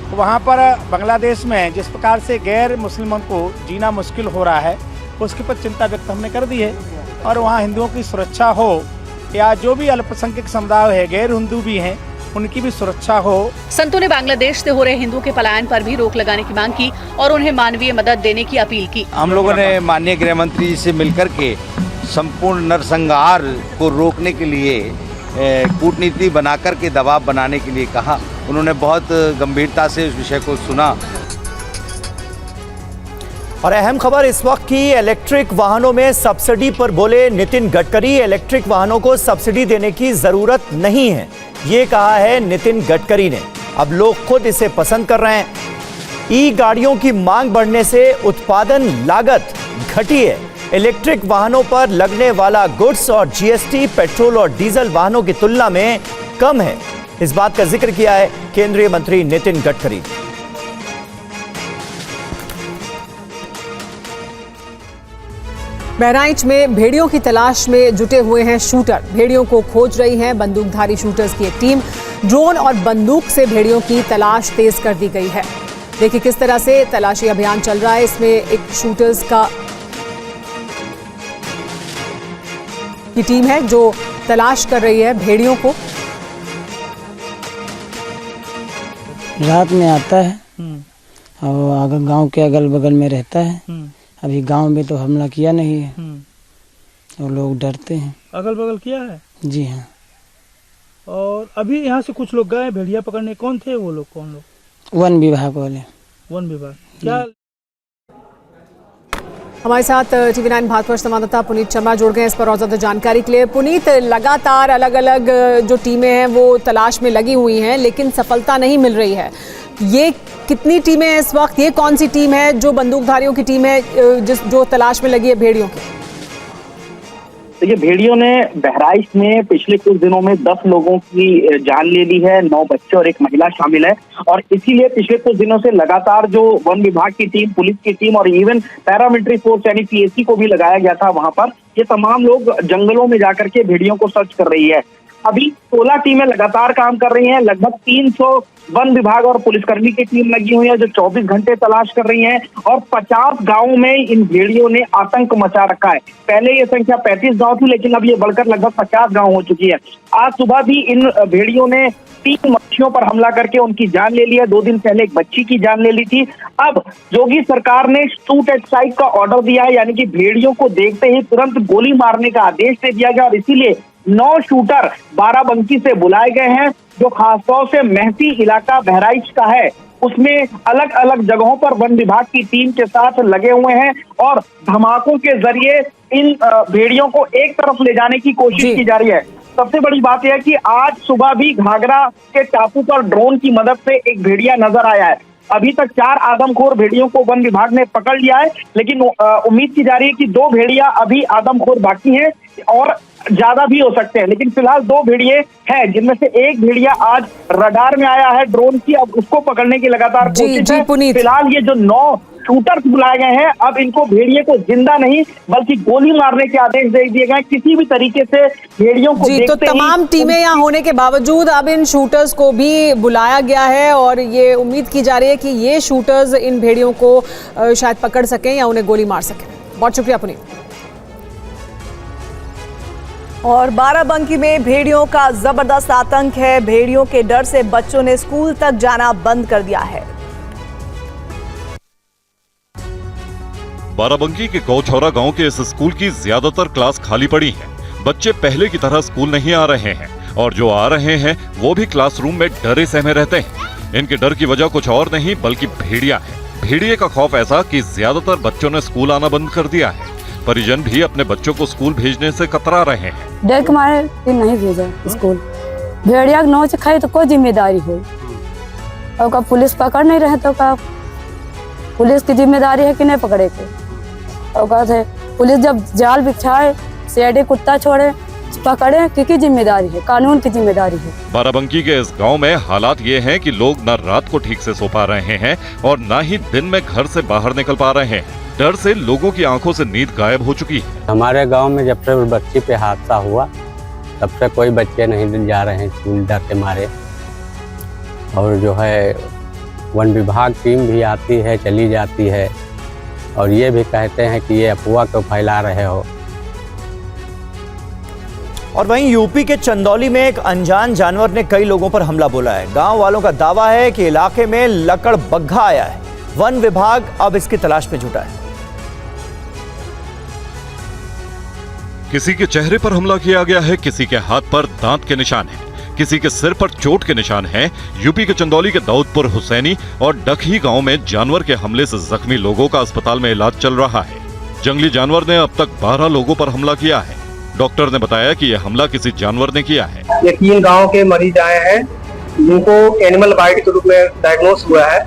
तो वहाँ पर बांग्लादेश में जिस प्रकार से गैर मुस्लिमों को जीना मुश्किल हो रहा है, उसके पर चिंता व्यक्त हमने कर दी है। और वहाँ हिंदुओं की सुरक्षा हो या जो भी अल्पसंख्यक समुदाय है, गैर हिंदू भी हैं, उनकी भी सुरक्षा हो। संतों ने बांग्लादेश से हो रहे हिंदुओं के पलायन पर भी रोक लगाने की मांग की और उन्हें मानवीय मदद देने की अपील की। हम लोगों ने माननीय गृह मंत्री जी से मिलकर के संपूर्ण नरसंहार को रोकने के लिए कूटनीति बनाकर के दबाव बनाने के लिए कहा। उन्होंने बहुत गंभीरता से इस विषय को सुना। और अहम खबर इस वक्त की, इलेक्ट्रिक वाहनों में सब्सिडी पर बोले नितिन गडकरी। इलेक्ट्रिक वाहनों को सब्सिडी देने की जरूरत नहीं है, ये कहा है नितिन गडकरी ने। अब लोग खुद इसे पसंद कर रहे हैं। ई गाड़ियों की मांग बढ़ने से उत्पादन लागत घटी है। इलेक्ट्रिक वाहनों पर लगने वाला गुड्स और जीएसटी पेट्रोल और डीजल वाहनों की तुलना में कम है। इस बात का जिक्र किया है केंद्रीय मंत्री नितिन गडकरी। बहराइच में भेड़ियों की तलाश में जुटे हुए हैं शूटर। भेड़ियों को खोज रही है बंदूकधारी शूटर्स की एक टीम। ड्रोन और बंदूक से भेड़ियों की तलाश तेज कर दी गई है। देखिए किस तरह से तलाशी अभियान चल रहा है। इसमें एक शूटर्स की टीम है जो तलाश कर रही है भेड़ियों को। रात में आता है और अगर गांव के अगल बगल में रहता है। अभी गांव में तो हमला किया नहीं है और लोग डरते हैं। अगल बगल किया है? जी हाँ। और अभी यहाँ से कुछ लोग गए भेड़िया पकड़ने, कौन थे वो लोग? कौन लोग? वन विभाग वाले। वन विभाग क्या? हमारे साथ TV9 भारतवर्ष संवाददाता पुनीत शर्मा जुड़ गए इस पर और ज्यादा जानकारी के लिए। पुनीत, लगातार अलग अलग जो टीमें हैं वो तलाश में लगी हुई हैं, लेकिन सफलता नहीं मिल रही है। ये कितनी टीमें हैं इस वक्त? ये कौन सी टीम है जो बंदूकधारियों की टीम है जो तलाश में लगी है भेड़ियों की? देखिए, भेड़ियों ने बहराइच में पिछले कुछ दिनों में 10 लोगों की जान ले ली है। 9 बच्चे और एक महिला शामिल है और इसीलिए पिछले कुछ दिनों से लगातार जो वन विभाग की टीम, पुलिस की टीम और इवन पैरामिलिट्री फोर्स यानी पीएसी को भी लगाया गया था वहां पर, ये तमाम लोग जंगलों में जाकर के भेड़ियों को सर्च कर रही है। अभी 16 टीमें लगातार काम कर रही हैं। लगभग 300 वन विभाग और पुलिसकर्मी की टीम लगी हुई है जो 24 घंटे तलाश कर रही हैं और 50 गांवों में इन भेड़ियों ने आतंक मचा रखा है। पहले ये संख्या 35 गांव थी, लेकिन अब ये बढ़कर लगभग 50 गांव हो चुकी है। आज सुबह भी इन भेड़ियों ने 3 मच्छियों पर हमला करके उनकी जान ले ली है। 2 दिन पहले एक बच्ची की जान ले ली थी। अब योगी सरकार ने शूट एट साइट का ऑर्डर दिया है, यानी कि भेड़ियों को देखते ही तुरंत गोली मारने का आदेश दे दिया गया और इसीलिए 9 शूटर बाराबंकी से बुलाए गए हैं जो खासतौर से महसी इलाका बहराइच का है। उसमें अलग अलग जगहों पर वन विभाग की टीम के साथ लगे हुए हैं और धमाकों के जरिए इन भेड़ियों को एक तरफ ले जाने की कोशिश की जा रही है। सबसे बड़ी बात यह है कि आज सुबह भी घाघरा के टापू पर ड्रोन की मदद से एक भेड़िया नजर आया है। अभी तक 4 आदमखोर भेड़ियों को वन विभाग ने पकड़ लिया है, लेकिन उम्मीद की जा रही है कि 2 भेड़िया अभी आदमखोर बाकी हैं और ज्यादा भी हो सकते हैं। लेकिन फिलहाल 2 भेड़िए हैं जिनमें से एक भेड़िया आज रडार में आया है ड्रोन की, अब उसको पकड़ने की लगातार कोशिश है। फिलहाल ये जो 9 शूटर्स बुलाए गए हैं, अब इनको भेड़िए को जिंदा नहीं बल्कि गोली मारने के आदेश दे दिए गए। किसी भी तरीके से भेड़ियों को जी, तो तमाम टीमें यहाँ होने के बावजूद अब इन शूटर्स को भी बुलाया गया है और ये उम्मीद की जा रही है कि ये शूटर्स इन भेड़ियों को शायद पकड़ सकें या उन्हें गोली मार सकें। बहुत शुक्रिया पुनीत। और बाराबंकी में भेड़ियों का जबरदस्त आतंक है। भेड़ियों के डर से बच्चों ने स्कूल तक जाना बंद कर दिया है। बाराबंकी के गौछौरा गांव के इस स्कूल की ज्यादातर क्लास खाली पड़ी हैं। बच्चे पहले की तरह स्कूल नहीं आ रहे हैं और जो आ रहे हैं वो भी क्लासरूम में डरे सहमे रहते हैं। इनके डर की वजह कुछ और नहीं बल्कि भेड़िया है। भेड़िए का खौफ ऐसा कि ज्यादातर बच्चों ने स्कूल आना बंद कर दिया है। परिजन भी अपने बच्चों को स्कूल भेजने से कतरा रहे हैं। डर के मारे नहीं भेजा स्कूल। भेड़िया नौच खाई तो कोई जिम्मेदारी हो और का पुलिस पकड़ नहीं रहे तो का पुलिस की जिम्मेदारी है कि नहीं पकड़े के। और बात है पुलिस जब जाल बिछाए, सीआईडी कुत्ता छोड़े, पकड़े, किसकी जिम्मेदारी है? कानून की जिम्मेदारी है। बाराबंकी के इस गांव में हालात ये हैं कि लोग न रात को ठीक से सो पा रहे हैं और न ही दिन में घर से बाहर निकल पा रहे हैं। डर से लोगों की आंखों से नींद गायब हो चुकी है। हमारे गांव में जब से बच्ची पे हादसा हुआ तब से कोई बच्चे नहीं जा रहे हैं स्कूल डर के मारे। और जो है वन विभाग टीम भी आती है, चली जाती है और ये भी कहते हैं कि ये अफवाह को फैला रहे हो। और वहीं यूपी के चंदौली में एक अनजान जानवर ने कई लोगों पर हमला बोला है। गांव वालों का दावा है कि इलाके में लकड़बग्घा आया है। वन विभाग अब इसकी तलाश में जुटा है। किसी के चेहरे पर हमला किया गया है, किसी के हाथ पर दांत के निशान हैं, किसी के सिर पर चोट के निशान हैं। यूपी के चंदौली के दाऊदपुर हुसैनी और डकही गांव में जानवर के हमले से जख्मी लोगों का अस्पताल में इलाज चल रहा है। जंगली जानवर ने अब तक 12 लोगों पर हमला किया है। डॉक्टर ने बताया कि यह हमला किसी जानवर ने किया है। ये 3 गांव के मरीज आए हैं जिनको एनिमल बाइट के रूप में डायग्नोस हुआ है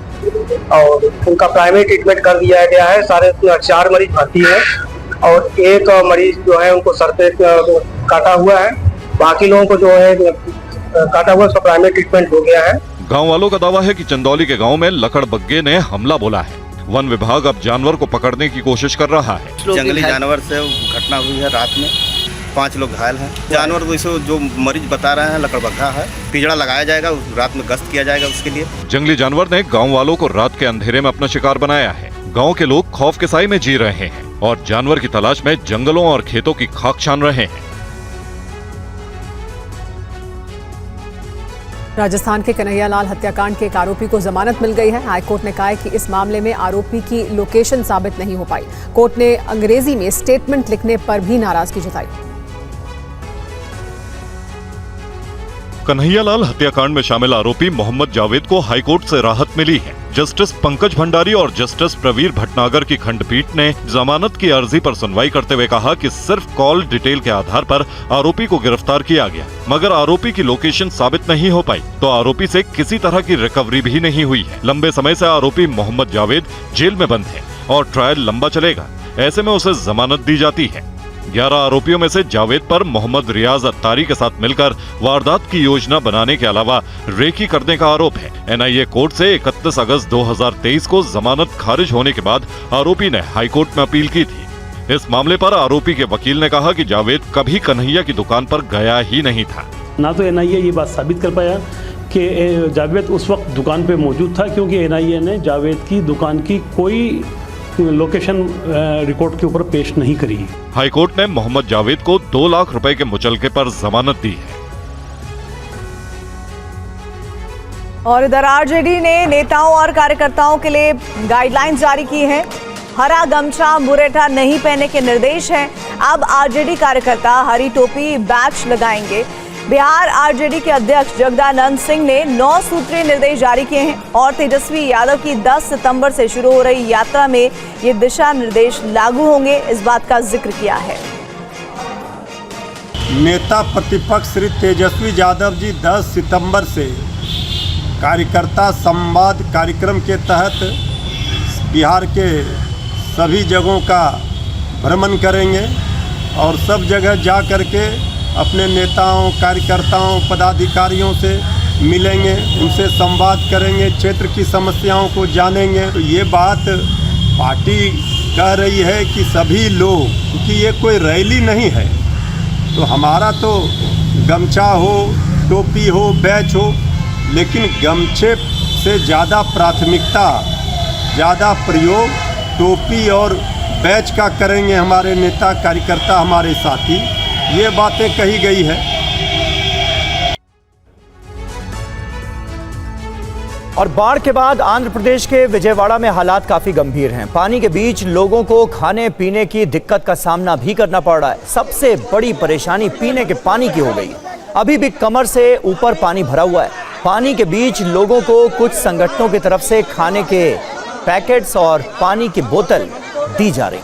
और उनका प्राइमरी ट्रीटमेंट कर दिया गया है। सारे 4 मरीज भर्ती हैं और एक मरीज जो है उनको सर पे काटा हुआ है। बाकी लोगों को जो है काटा हुआ उसका प्राइमरी ट्रीटमेंट हो गया है। गांव वालों का दावा है कि चंदौली के गांव में लकड़बग्घे ने हमला बोला है। वन विभाग अब जानवर को पकड़ने की कोशिश कर रहा है। जंगली जानवर से घटना हुई है रात में, 5 लोग घायल हैं। जानवर तो जो मरीज बता रहे हैं लकड़बग्घा है। पिंजड़ा लगाया जाएगा, रात में गश्त किया जाएगा उसके लिए। जंगली जानवर ने गांव वालों को रात के अंधेरे में अपना शिकार बनाया है। गांव के लोग खौफ के साए में जी रहे हैं और जानवर की तलाश में जंगलों और खेतों की खाक छान रहे हैं। राजस्थान के कन्हैयालाल हत्याकांड के एक आरोपी को जमानत मिल गई है। हाईकोर्ट ने कहा है कि इस मामले में आरोपी की लोकेशन साबित नहीं हो पाई। कोर्ट ने अंग्रेजी में स्टेटमेंट लिखने पर भी नाराजगी जताई। कन्हैयालाल हत्याकांड में शामिल आरोपी मोहम्मद जावेद को हाईकोर्ट से राहत मिली है। जस्टिस पंकज भंडारी और जस्टिस प्रवीर भटनागर की खंडपीठ ने जमानत की अर्जी पर सुनवाई करते हुए कहा कि सिर्फ कॉल डिटेल के आधार पर आरोपी को गिरफ्तार किया गया, मगर आरोपी की लोकेशन साबित नहीं हो पाई तो आरोपी से किसी तरह की रिकवरी भी नहीं हुई है। लंबे समय से आरोपी मोहम्मद जावेद जेल में बंद है और ट्रायल लंबा चलेगा। ऐसे में उसे जमानत दी जाती है। 11 आरोपियों में से जावेद पर मोहम्मद रियाज अत्तारी के साथ मिलकर वारदात की योजना बनाने के अलावा रेकी करने का आरोप है। एनआईए कोर्ट से 31 अगस्त 2023 को जमानत खारिज होने के बाद आरोपी ने हाईकोर्ट में अपील की थी। इस मामले पर आरोपी के वकील ने कहा कि जावेद कभी कन्हैया की दुकान पर गया ही नहीं था। ना तो एनआईए ये बात साबित कर पाया कि जावेद उस वक्त दुकान पे मौजूद था, क्योंकि एनआईए ने जावेद की दुकान की कोई लोकेशन रिकॉर्ड के ऊपर पेश नहीं करी। हाईकोर्ट ने मोहम्मद जावेद को 2 लाख रुपए के मुचलके पर जमानत दी है। और इधर आरजेडी ने नेताओं और कार्यकर्ताओं के लिए गाइडलाइंस जारी की हैं। हरा गमछा मुरेठा नहीं पहनने के निर्देश हैं। अब आरजेडी कार्यकर्ता हरी टोपी बैच लगाएंगे। बिहार आरजेडी के अध्यक्ष जगदानंद सिंह ने 9 सूत्रीय निर्देश जारी किए हैं और तेजस्वी यादव की 10 सितंबर से शुरू हो रही यात्रा में ये दिशा निर्देश लागू होंगे, इस बात का जिक्र किया है। नेता प्रतिपक्ष श्री तेजस्वी यादव जी 10 सितंबर से कार्यकर्ता संवाद कार्यक्रम के तहत बिहार के सभी जगहों का भ्रमण करेंगे और सब जगह जा करके अपने नेताओं, कार्यकर्ताओं, पदाधिकारियों से मिलेंगे, उनसे संवाद करेंगे, क्षेत्र की समस्याओं को जानेंगे। तो ये बात पार्टी कह रही है कि सभी लोग, क्योंकि ये कोई रैली नहीं है, तो हमारा तो गमछा हो, टोपी हो, बैच हो, लेकिन गमछे से ज़्यादा प्राथमिकता, ज़्यादा प्रयोग टोपी और बैच का करेंगे हमारे नेता, कार्यकर्ता, हमारे साथी। ये बातें कही गई है। और बाढ़ के बाद आंध्र प्रदेश के विजयवाड़ा में हालात काफी गंभीर हैं। पानी के बीच लोगों को खाने पीने की दिक्कत का सामना भी करना पड़ रहा है। सबसे बड़ी परेशानी पीने के पानी की हो गई। अभी भी कमर से ऊपर पानी भरा हुआ है। पानी के बीच लोगों को कुछ संगठनों की तरफ से खाने के पैकेट्स और पानी की बोतल दी जा रही।